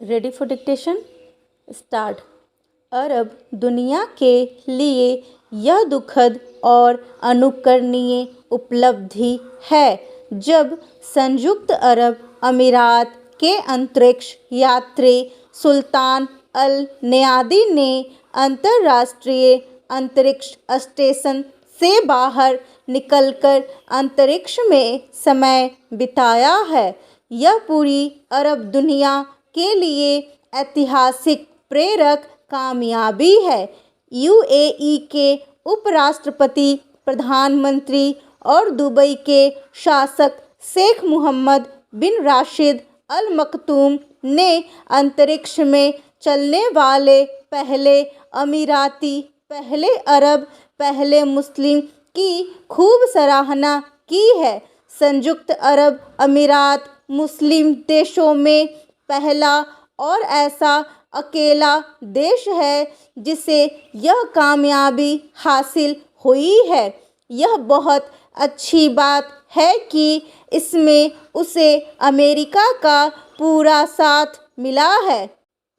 Ready for dictation start. अरब दुनिया के लिए यह दुखद और अनुकरणीय उपलब्धि है जब संयुक्त अरब अमीरात के अंतरिक्ष यात्री सुल्तान अल नयादी ने अंतर्राष्ट्रीय अंतरिक्ष स्टेशन से बाहर निकलकर अंतरिक्ष में समय बिताया है। यह पूरी अरब दुनिया के लिए ऐतिहासिक प्रेरक कामयाबी है। यूएई के उपराष्ट्रपति, प्रधानमंत्री और दुबई के शासक शेख मोहम्मद बिन राशिद अल मखतूम ने अंतरिक्ष में चलने वाले पहले अमीराती, पहले अरब, पहले मुस्लिम की खूब सराहना की है। संयुक्त अरब अमीरात मुस्लिम देशों में पहला और ऐसा अकेला देश है जिसे यह कामयाबी हासिल हुई है। यह बहुत अच्छी बात है कि इसमें उसे अमेरिका का पूरा साथ मिला है।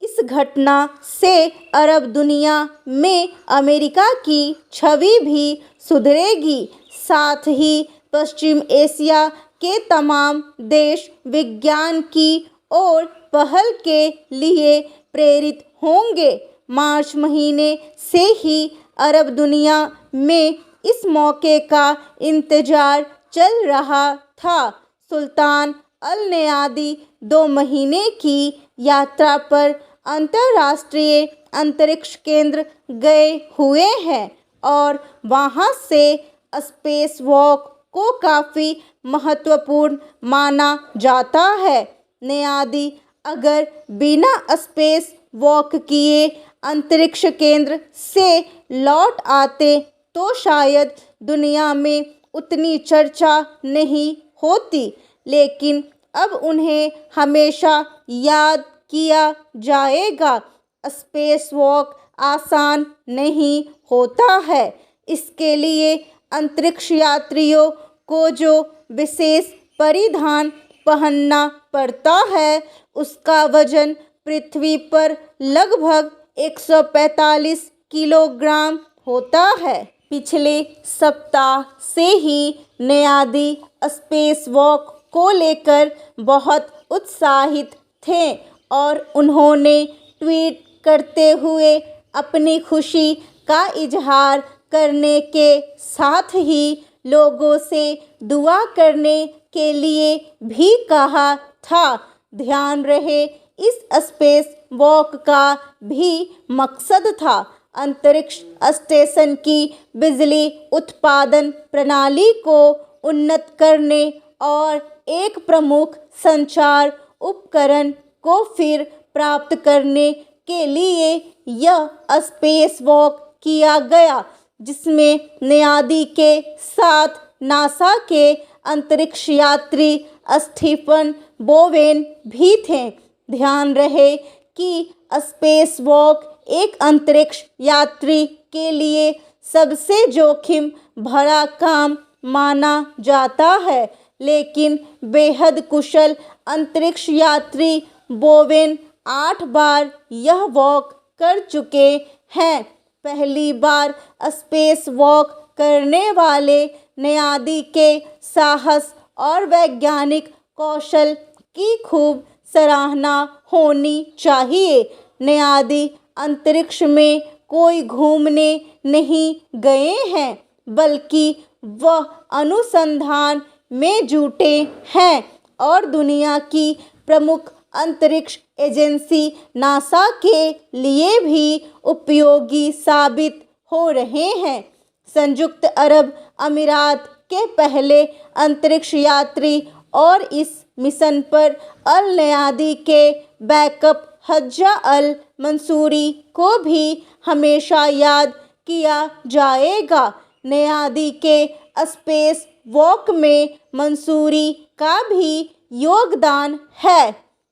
इस घटना से अरब दुनिया में अमेरिका की छवि भी सुधरेगी। साथ ही पश्चिम एशिया के तमाम देश विज्ञान की ओर पहल के लिए प्रेरित होंगे। मार्च महीने से ही अरब दुनिया में इस मौके का इंतजार चल रहा था। सुल्तान अल नयादी 2 महीने की यात्रा पर अंतर्राष्ट्रीय अंतरिक्ष केंद्र गए हुए हैं और वहां से स्पेस वॉक को काफ़ी महत्वपूर्ण माना जाता है। नयादी अगर बिना स्पेस वॉक किए अंतरिक्ष केंद्र से लौट आते तो शायद दुनिया में उतनी चर्चा नहीं होती, लेकिन अब उन्हें हमेशा याद किया जाएगा। स्पेस वॉक आसान नहीं होता है। इसके लिए अंतरिक्ष यात्रियों को जो विशेष परिधान पहनना पड़ता है उसका वजन पृथ्वी पर लगभग 145 किलोग्राम होता है। पिछले सप्ताह से ही नयादी स्पेस वॉक को लेकर बहुत उत्साहित थे और उन्होंने ट्वीट करते हुए अपनी खुशी का इजहार करने के साथ ही लोगों से दुआ करने के लिए भी कहा था। ध्यान रहे, इस स्पेस वॉक का भी मकसद था अंतरिक्ष स्टेशन की बिजली उत्पादन प्रणाली को उन्नत करने और एक प्रमुख संचार उपकरण को फिर प्राप्त करने के लिए यह स्पेस वॉक किया गया, जिसमें नयादी के साथ नासा के अंतरिक्ष यात्री स्टीफन बोवेन भी थे। ध्यान रहे कि स्पेस वॉक एक अंतरिक्ष यात्री के लिए सबसे जोखिम भरा काम माना जाता है, लेकिन बेहद कुशल अंतरिक्ष यात्री बोवेन 8 बार यह वॉक कर चुके हैं। पहली बार स्पेस वॉक करने वाले नयादी के साहस और वैज्ञानिक कौशल की खूब सराहना होनी चाहिए। नयादी अंतरिक्ष में कोई घूमने नहीं गए हैं, बल्कि वह अनुसंधान में जुटे हैं और दुनिया की प्रमुख अंतरिक्ष एजेंसी नासा के लिए भी उपयोगी साबित हो रहे हैं। संयुक्त अरब अमीरात के पहले अंतरिक्ष यात्री और इस मिशन पर अल नयादी के बैकअप हज्जा अल मंसूरी को भी हमेशा याद किया जाएगा। नयादी के स्पेस वॉक में मंसूरी का भी योगदान है।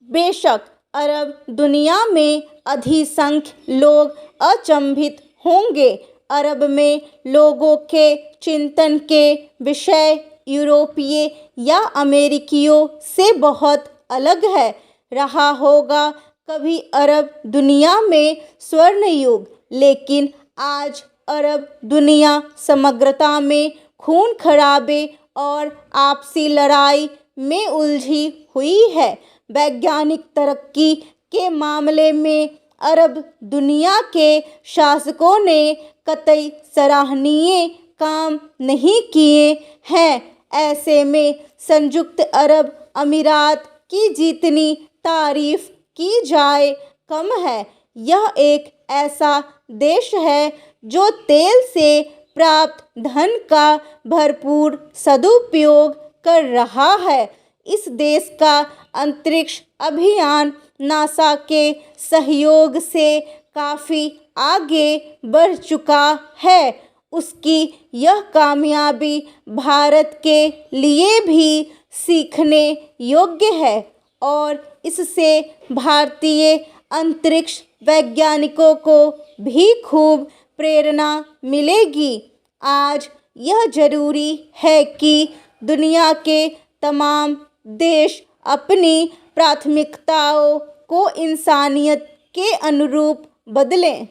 बेशक अरब दुनिया में अधिसंख्य लोग अचंभित होंगे। अरब में लोगों के चिंतन के विषय यूरोपीय या अमेरिकियों से बहुत अलग है रहा होगा। कभी अरब दुनिया में स्वर्ण युग, लेकिन आज अरब दुनिया समग्रता में खून खराबे और आपसी लड़ाई में उलझी हुई है। वैज्ञानिक तरक्की के मामले में अरब दुनिया के शासकों ने कतई सराहनीय काम नहीं किए हैं। ऐसे में संयुक्त अरब अमीरात की जितनी तारीफ की जाए कम है। यह एक ऐसा देश है जो तेल से प्राप्त धन का भरपूर सदुपयोग कर रहा है। इस देश का अंतरिक्ष अभियान नासा के सहयोग से काफ़ी आगे बढ़ चुका है। उसकी यह कामयाबी भारत के लिए भी सीखने योग्य है और इससे भारतीय अंतरिक्ष वैज्ञानिकों को भी खूब प्रेरणा मिलेगी। आज यह ज़रूरी है कि दुनिया के तमाम देश अपनी प्राथमिकताओं को इंसानियत के अनुरूप बदलें।